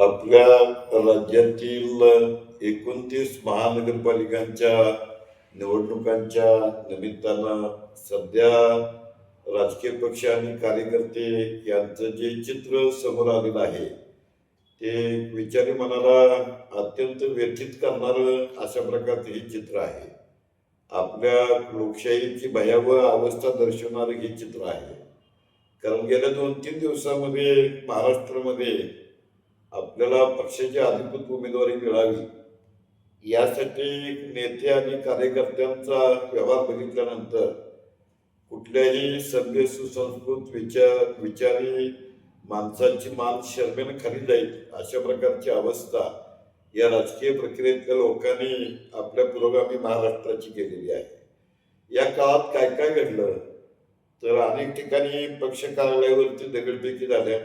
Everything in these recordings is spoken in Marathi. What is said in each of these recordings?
आपल्या राज्यातील 29 महानगरपालिकांच्या निवडणुकांच्या निमित्तानं सध्या राजकीय पक्ष आणि कार्यकर्ते यांचं जे चित्र समोर आलेलं आहे ते विचारी मनाला अत्यंत व्यथित करणारं अशा प्रकारचं हे चित्र आहे. आपल्या लोकशाहीची भयावह अवस्था दर्शवणारं हे चित्र आहे. कारण गेल्या 2-3 दिवसामध्ये महाराष्ट्रामध्ये आपल्याला पक्षाची अधिकृत उमेदवारी मिळावी यासाठी नेते आणि कार्यकर्त्यांचा व्यवहार बघितल्यानंतर कुठल्याही सभ्य सुसंस्कृत विचारी माणसाची मान शरमेनं खाली जाईल अशा प्रकारची अवस्था या राजकीय प्रक्रियेतल्या लोकांनी आपल्या पुरोगामी महाराष्ट्राची केलेली आहे. या काळात काय काय घडलं तर अनेक ठिकाणी पक्ष कार्यालयावरती दगडफेकी झाल्या,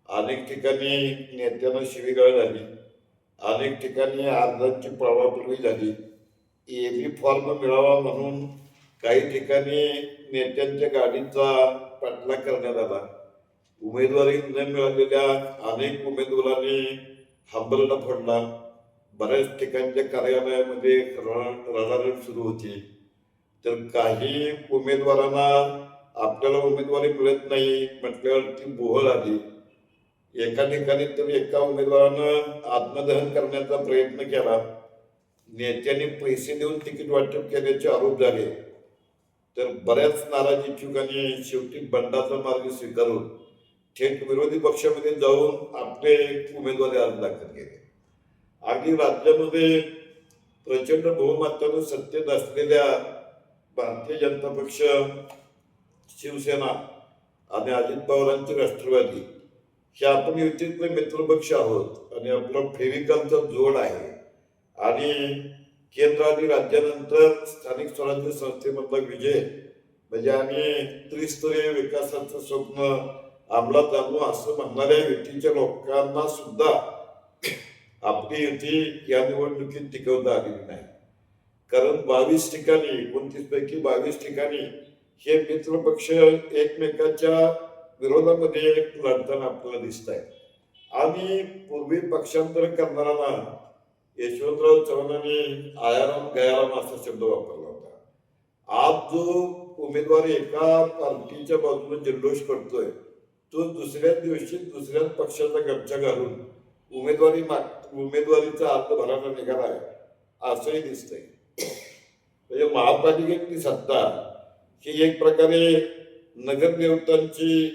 अनेक ठिकाणी नेत्यांना शिवीगाळ झाली, अनेक ठिकाणी अर्जांची पळवापळवी झाली, एबी फॉर्म मिळावा म्हणून काही ठिकाणी नेत्यांच्या गाडीचा पाठलाग करण्यात आला. उमेदवारी न मिळालेल्या अनेक उमेदवारांनी हंबरडा फोडला. बऱ्याच ठिकाणच्या कार्यालयामध्ये रडारड सुरू होती. तर काही उमेदवारांना आपल्याला उमेदवारी मिळत नाही म्हटल्यावरती बोहळ आली. एका ठिकाणी तर एका उमेदवारानं आत्मदहन करण्याचा प्रयत्न केला. नेत्यांनी पैसे देऊन तिकीट वाटप केल्याचे आरोप झाले. तर बऱ्याच नाराज इच्छुकांनी शेवटी बंडाचा मार्ग स्वीकारून थेट विरोधी पक्षामध्ये जाऊन आपले उमेदवारी अर्ज दाखल केले. अगदी राज्यामध्ये प्रचंड बहुमतानं सत्तेत असलेल्या भारतीय जनता पक्ष, शिवसेना आणि अजित पवारांचे राष्ट्रवादी हे आपण युतीतले मित्रपक्ष आहोत आणि आपला फेविकलचा जोड आहे. आणि केंद्र आणि राज्यानंतर स्थानिक स्वराज्य संस्थेमधला विजय म्हणजे आम्ही त्रिस्तरीय विकासाचं स्वप्न अंमलात आणू असं म्हणणाऱ्या युतीच्या लोकांना सुद्धा आपली युती या निवडणुकीत टिकवता आलेली नाही. कारण 22 ठिकाणी 29 पैकी 22 ठिकाणी हे मित्रपक्ष एकमेकाच्या विरोधामध्ये लढताना आपल्याला दिसत आहे. आणि पूर्वी पक्षांतर करणाऱ्यांना यशवंतराव चव्हाणांनी आयाराम गयाराम असा शब्द वापरला होता. आज जो उमेदवार एका पार्टीच्या बाजूने जल्लोष करतोय तो दुसऱ्याच दिवशी दुसऱ्याच पक्षाचा गमछा घालून उमेदवारीचा अर्ज भरायला निघाला आहे असंही दिसतंय. म्हणजे महापालिकेतली सत्ता ही एक प्रकारे नगरदेवतांची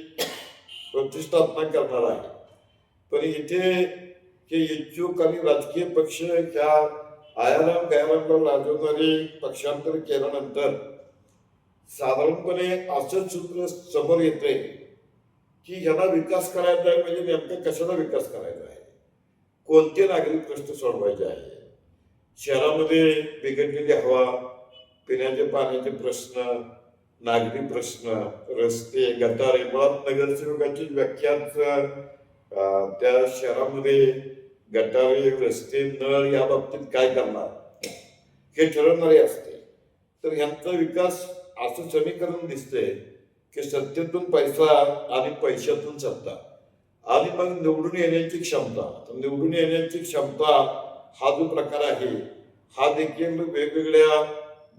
प्रतिष्ठापना करणार आहे. पण इथे हे इच्छुक आणि राजकीय पक्ष ह्या आयाराम गयारामला लाजवणारे पक्षांतर केल्यानंतर साधारणपणे असं सूत्र समोर येते की ह्याला विकास करायचा आहे. म्हणजे नेमका कशाला विकास करायचा आहे, कोणते नागरिक प्रश्न सोडवायचे आहे, शहरामध्ये बिघडलेली हवा, पिण्याचे पाण्याचे प्रश्न, नागरी प्रश्न, रस्ते, गटारे, मुळात नगरसेवकाची व्याख्याच त्या शहरामध्ये गटारे, रस्ते, नळ या बाबतीत काय करणार हे ठरवणारे असते. तर ह्यांचा विकास असं समीकरण दिसतंय की सत्तेतून पैसा आणि पैशातून सत्ता आणि मग निवडून येण्याची क्षमता. तर निवडून येण्याची क्षमता हा जो प्रकार आहे हा देखील वेगवेगळ्या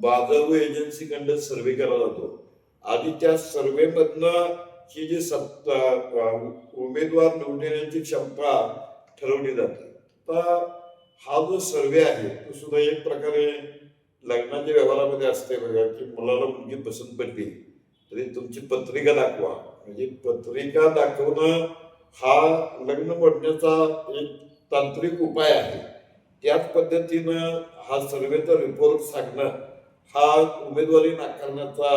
बाजारू एजन्सीकडे सर्वे केला जातो आणि त्या सर्वेमधनं ही जी सत्ता उमेदवार निवडून येण्याची क्षमता ठरवली जाते. तर हा जो सर्वे आहे तो सुद्धा एक प्रकारे लग्नाच्या व्यवहारामध्ये असते बघा की मुलाला मुलगी पसंत पडली तरी तुमची पत्रिका दाखवा. म्हणजे पत्रिका दाखवणं हा लग्न मोडण्याचा एक तांत्रिक उपाय आहे. त्याच पद्धतीनं हा सर्वेचा रिपोर्ट सांगणं हा उमेदवारी नाकारण्याचा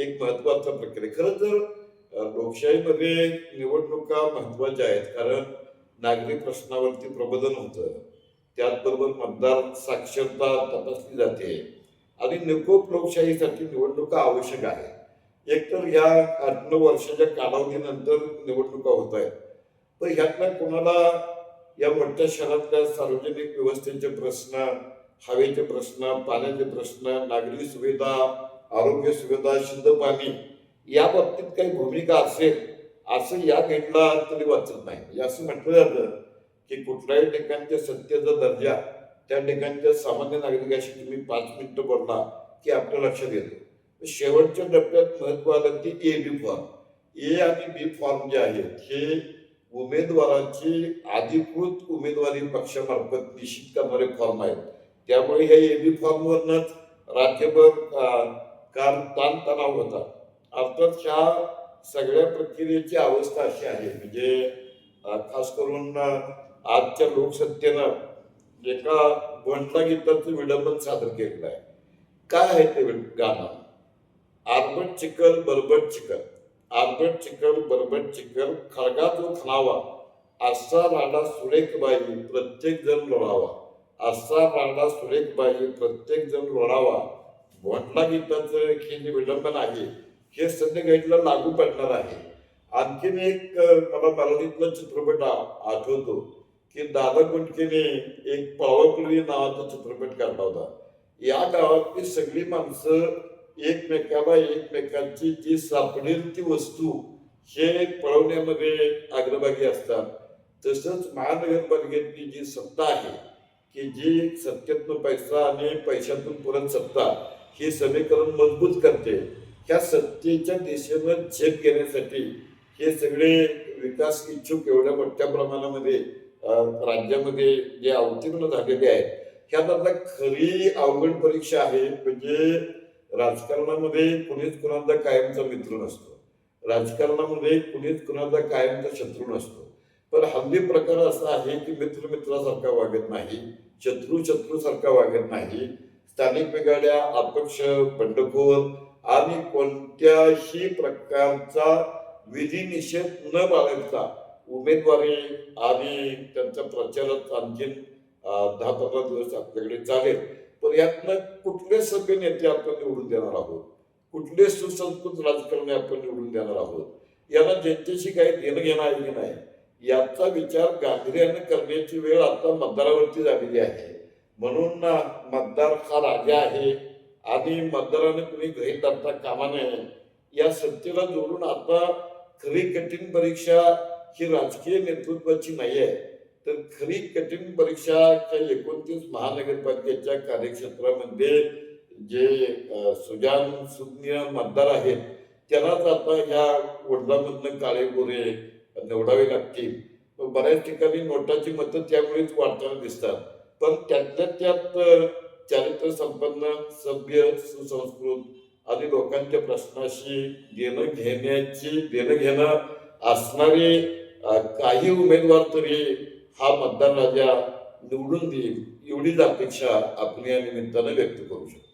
एक महत्वाचा प्रक्रिया. खरं तर लोकशाहीमध्ये निवडणुका महत्वाच्या आहेत. कारण नागरी प्रश्नावरती प्रबोधन होतं, त्याचबरोबर मतदार साक्षरता तपासली जाते आणि निकोप लोकशाहीसाठी निवडणुका आवश्यक आहे. एकतर या 8-9 वर्षाच्या कालावधीनंतर निवडणुका होत आहेत. पण ह्यातल्या कोणाला या मोठ्या शहरातल्या सार्वजनिक व्यवस्थेचे प्रश्न, हवेचे प्रश्न, पाण्याचे प्रश्न, नागरी सुविधा, आरोग्य सुविधा, शुद्ध पाणी या बाबतीत काही भूमिका असेल असं या घटना तरी वाचत नाही. म्हणजे असं म्हटलं जातं की कुठल्याही ठिकाणच्या सत्तेचा दर्जा त्या ठिकाणच्या सामान्य नागरिकाशी तुम्ही 5 मिनिटं बोलला की आपल्या लक्षात येतो. शेवटच्या टप्प्यात महत्व आलं ती AB फॉर्म. ए आणि बी फॉर्म जे आहेत हे उमेदवाराची अधिकृत उमेदवारी पक्षामार्फत निश्चित करणारे फॉर्म आहेत. त्यामुळे ह्या AB फॉर्मवरनच राज्यभर काल ताणतणाव होता. अर्थात ह्या सगळ्या प्रक्रियेची अवस्था अशी आहे म्हणजे खास करून आजच्या लोकसत्तेनं एका वंटला गीताचं विडंबन सादर केलेलं आहे. काय आहे ते गाणं? आरबट चिखल बरबट चिखल, आरबट चिखल बरबट चिखल, खळगा जो खणावा, असा राडा सुरेख बाई प्रत्येक जण लोळावा, असा राडा सुरेख बाई प्रत्येक जण लोळावा. वंटला गीताचं हे जे विडंबन आहे हे संध्याकाळीला लागू पडणार आहे. आणखीन एक मला मराठीतला चित्रपट आठवतो की दादा कुंडकेने एक पळवापुलवी नावाचा चित्रपट काढला होता. या गावातली सगळी माणसं एकमेकांची जी सापडेल ती वस्तू हे पळवण्यामध्ये अग्रभागी असतात. तसंच महानगरपालिकेतली जी सत्ता आहे की जी सत्तेतून पैसा आणि पैशातून परत सत्ता हे समीकरण मजबूत करते. ह्या सत्तेच्या दिशेनं झेप घेण्यासाठी हे सगळे विकास इच्छुक एवढ्या मोठ्या प्रमाणामध्ये राज्यामध्ये जे अवतीर्ण झालेले आहेत, ह्यात खरी अवघड परीक्षा आहे. म्हणजे राजकारणामध्ये कुणीच कुणाचा कायमचा मित्र नसतो, राजकारणामध्ये कुणीच कुणाचा कायमचा शत्रू नसतो. पण हल्ली प्रकार असा आहे की मित्र मित्रासारखा वागत नाही, शत्रू शत्रूसारखा वागत नाही. स्थानिक बिघाड्या, अपक्ष, बंडखोर आणि कोणत्याही प्रकारचा विधी निषेध न बाळगता उमेदवारी आणि त्यांच्या प्रचारात आणखीन 10-15 दिवस आपल्याकडे चालेल. पण यातनं कुठले सभ्य नेते आपण निवडून देणार आहोत, कुठले सुसंस्कृत राजकारणी आपण निवडून देणार आहोत, याला जनतेशी काही देणं घेणं आहे की नाही याचा विचार गांभीर्याने करण्याची वेळ आता मतदारावरती झालेली आहे. म्हणून मतदार हा राजा आहे आणि मतदाराने कुणी गृहीत धरता कामा नये. या सत्तेला जोडून आता खरी कठीण परीक्षा ही राजकीय नेतृत्वाची नाही आहे, तर खरी कठीण परीक्षा त्या 29 महानगरपालिकेच्या कार्यक्षेत्रामध्ये जे सुजाण सुज्ञ मतदार आहेत त्यांनाच आता ह्या वडिलांमधनं काळे गोरे निवडावे लागतील. बऱ्याच ठिकाणी नोटाची मतं त्यामुळेच वाढताना दिसतात. पण त्यातल्या त्यात चारित्र्य संपन्न, सभ्य, सुसंस्कृत आणि लोकांच्या प्रश्नाशी देणं घेणं असणारे काही उमेदवार तरी हा मतदार राजा निवडून देईल एवढीच अपेक्षा आपण या निमित्तानं व्यक्त करू शकतो.